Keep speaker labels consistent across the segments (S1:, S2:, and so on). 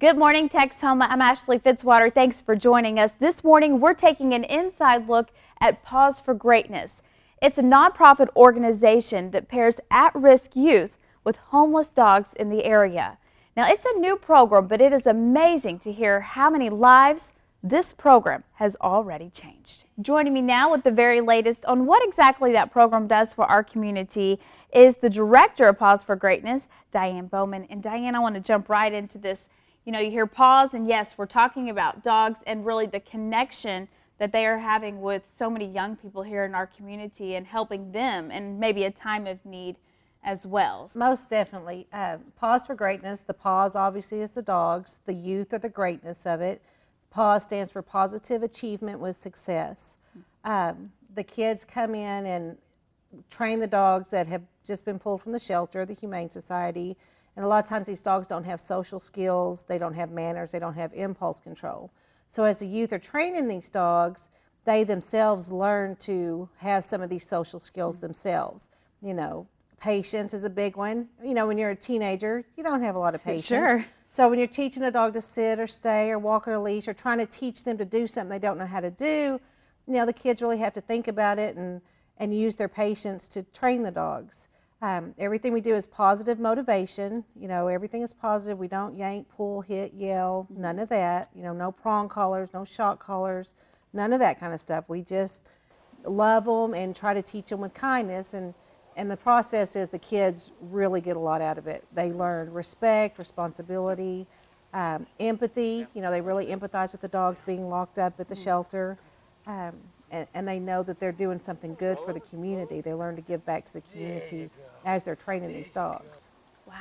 S1: Good morning, Texoma. I'm Ashley Fitzwater. Thanks for joining us. This morning, we're taking an inside look at Paws for Greatness. It's a nonprofit organization that pairs at-risk youth with homeless dogs in the area. Now, it's a new program, but it is amazing to hear how many lives this program has already changed. Joining me now with the very latest on what exactly that program does for our community is the director of Paws for Greatness, Diane Bowman. And Diane, I want to jump right into this. You know, you hear paws, and yes, we're talking about dogs and really the connection that they are having with so many young people here in our community and helping them in maybe a time of need as well.
S2: Most definitely. Paws for Greatness, the paws obviously is the dogs, the youth are the greatness of it. PAWS stands for Positive Achievement with Success. The kids come in and train the dogs that have just been pulled from the shelter, the Humane Society. And a lot of times these dogs don't have social skills, they don't have manners, they don't have impulse control. So as the youth are training these dogs, they themselves learn to have some of these social skills themselves. You know, patience is a big one. You know, when you're a teenager, you don't have a lot of patience.
S1: Sure.
S2: So when you're teaching a dog to sit or stay or walk on a leash or trying to teach them to do something they don't know how to do, you know, the kids really have to think about it and use their patience to train the dogs. Everything we do is positive motivation. You know, everything is positive. We don't yank, pull, hit, yell, none of that. You know, no prong collars, no shock collars, none of that kind of stuff. We just love them and try to teach them with kindness. And the process is the kids really get a lot out of it. They learn respect, responsibility, empathy. You know, they really empathize with the dogs being locked up at the shelter. And they know that they're doing something good for the community. They learn to give back to the community as they're training these dogs.
S1: Wow.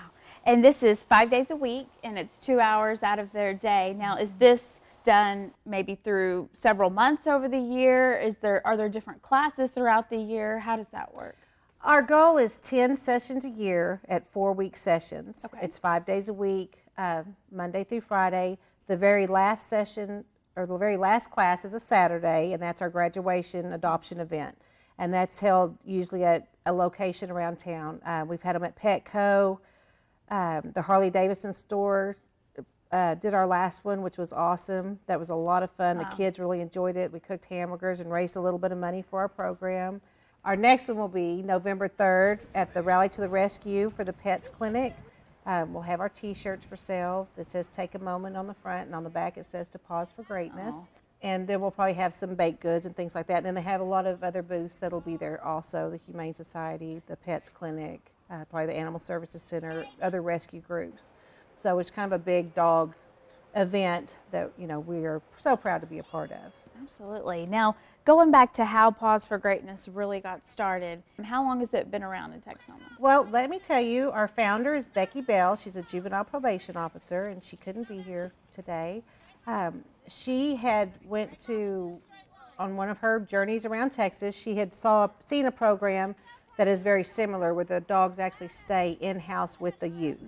S1: And this is 5 days a week, and it's 2 hours out of their day. Now, is this done maybe through several months over the year? Are there different classes throughout the year? How does that work?
S2: Our goal is 10 sessions a year at 4-week sessions.
S1: Okay.
S2: It's 5 days a week, Monday through Friday. The very last session, or the very last class, is a Saturday, and that's our graduation adoption event. And that's held usually at a location around town. We've had them at Petco, the Harley-Davidson store did our last one, which was awesome. That was a lot of fun.
S1: Wow.
S2: The kids really enjoyed it. We cooked hamburgers and raised a little bit of money for our program. Our next one will be November 3rd at the Rally to the Rescue for the Pets Clinic. We'll have our t-shirts for sale that says "Take a Moment" on the front, and on the back it says "To Pause for Greatness."
S1: Oh.
S2: And then we'll probably have some baked goods and things like that. And then they have a lot of other booths that'll be there also, the Humane Society, the Pets Clinic, probably the Animal Services Center, other rescue groups. So it's kind of a big dog event that, you know, we are so proud to be a part of.
S1: Absolutely. Now, going back to how Paws for Greatness really got started, how long has it been around in Texoma?
S2: Well, let me tell you, our founder is Becky Bell. She's a juvenile probation officer, and she couldn't be here today. She had on one of her journeys around Texas, she had seen a program that is very similar, where the dogs actually stay in-house with the youth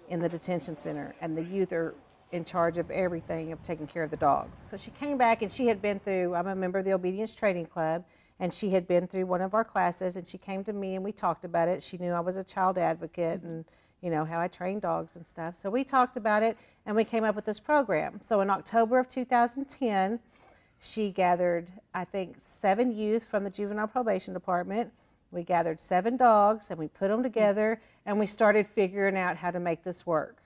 S2: in the detention center, and the youth are in charge of everything of taking care of the dog. So she came back, and she had been through, I'm a member of the Obedience Training Club, and she had been through one of our classes, and she came to me and we talked about it. She knew I was a child advocate and, you know, how I train dogs and stuff. So we talked about it and we came up with this program. So in October of 2010, she gathered, I think, 7 youth from the Juvenile Probation Department. We gathered 7 dogs and we put them together and we started figuring out how to make this work.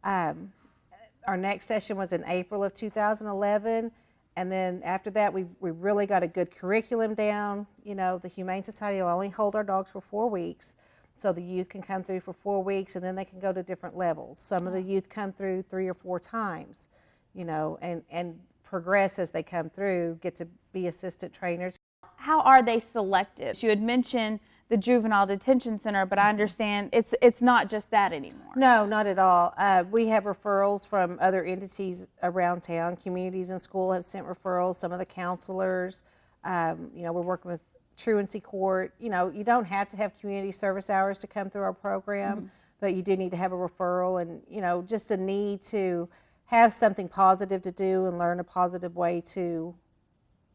S2: Our next session was in April of 2011, and then after that we really got a good curriculum down. You know, the Humane Society will only hold our dogs for 4 weeks, so the youth can come through for 4 weeks and then they can go to different levels. Some of the youth come through 3 or 4 times, you know, and progress as they come through, get to be assistant trainers.
S1: How are they selected? You had mentioned the Juvenile Detention Center, but I understand it's not just that anymore.
S2: No, not at all. We have referrals from other entities around town. Communities and school have sent referrals, some of the counselors. You know, we're working with Truancy Court. You know, you don't have to have community service hours to come through our program, but you do need to have a referral and, you know, just a need to have something positive to do and learn a positive way to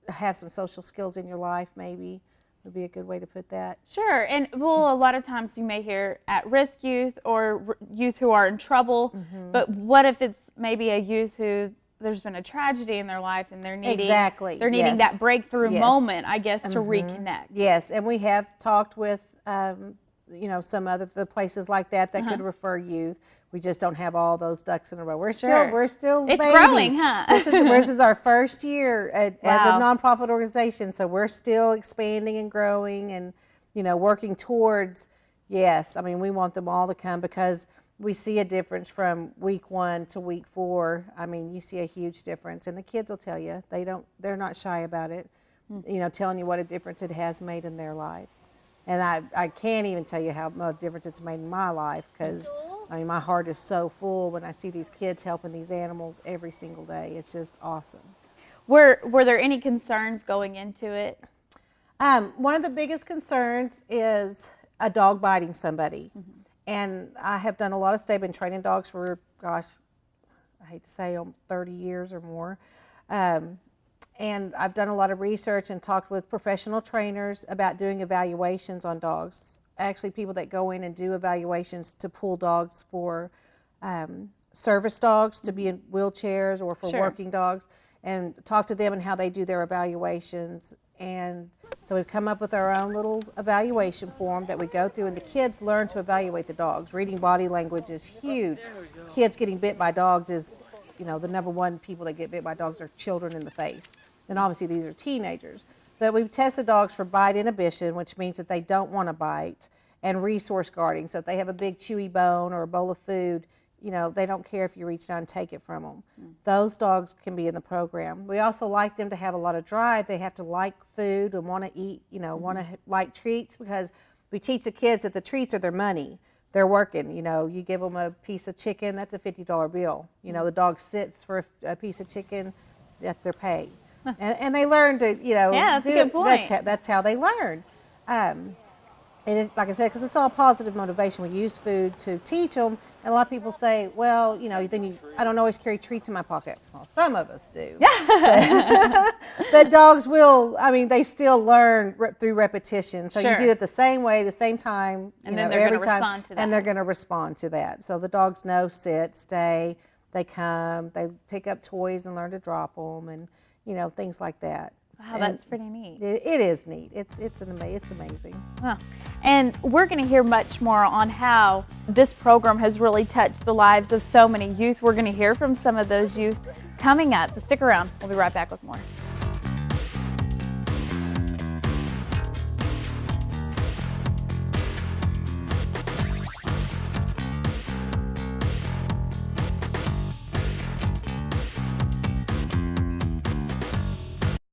S2: have some social skills in your life maybe. would be a good way to put that.
S1: Sure, and well, a lot of times you may hear at-risk youth or youth who are in trouble, but what if it's maybe a youth who there's been a tragedy in their life and they're needing they're needing that breakthrough moment, I guess, to reconnect.
S2: Yes, and we have talked with some other the places like that could refer youth. We just don't have all those ducks in a row. We're still
S1: it's
S2: babies.
S1: growing, huh?
S2: This is our first year as a nonprofit organization, so we're still expanding and growing and working towards. Yes, I mean we want them all to come because we see a difference from week 1 to week 4. I mean you see a huge difference, and the kids will tell you they're not shy about it. Telling you what a difference it has made in their lives. And I can't even tell you how much difference it's made in my life because, I mean, my heart is so full when I see these kids helping these animals every single day. It's just awesome.
S1: Were there any concerns going into it?
S2: One of the biggest concerns is a dog biting somebody. And I have done a lot of been training dogs for, gosh, I hate to say 30 years or more. And I've done a lot of research and talked with professional trainers about doing evaluations on dogs. Actually, people that go in and do evaluations to pull dogs for service dogs to be in wheelchairs or for working dogs, and talk to them and how they do their evaluations. And so we've come up with our own little evaluation form that we go through, and the kids learn to evaluate the dogs. Reading body language is huge. Kids getting bit by dogs is, the number one people that get bit by dogs are children in the face. And obviously these are teenagers. But we've tested dogs for bite inhibition, which means that they don't want to bite, and resource guarding. So if they have a big chewy bone or a bowl of food, they don't care if you reach down and take it from them. Those dogs can be in the program. We also like them to have a lot of drive. They have to like food and want to eat, want to like treats, because we teach the kids that the treats are their money. They're working, you give them a piece of chicken, that's a $50 bill. The dog sits for a piece of chicken, that's their pay. And they learn to,
S1: that's a good point.
S2: That's how they learn. And like I said, because it's all positive motivation. We use food to teach them. And a lot of people say, well, I don't always carry treats in my pocket. Well, some of us do. But dogs will, they still learn through repetition. So you do it the same way, the same time,
S1: and then they're going to respond to that.
S2: And they're going to respond to that. So the dogs know, sit, stay, they come, they pick up toys and learn to drop them, and things like that.
S1: Wow, that's pretty neat.
S2: It is neat. It's amazing.
S1: Huh. And we're going to hear much more on how this program has really touched the lives of so many youth. We're going to hear from some of those youth coming up. So stick around. We'll be right back with more.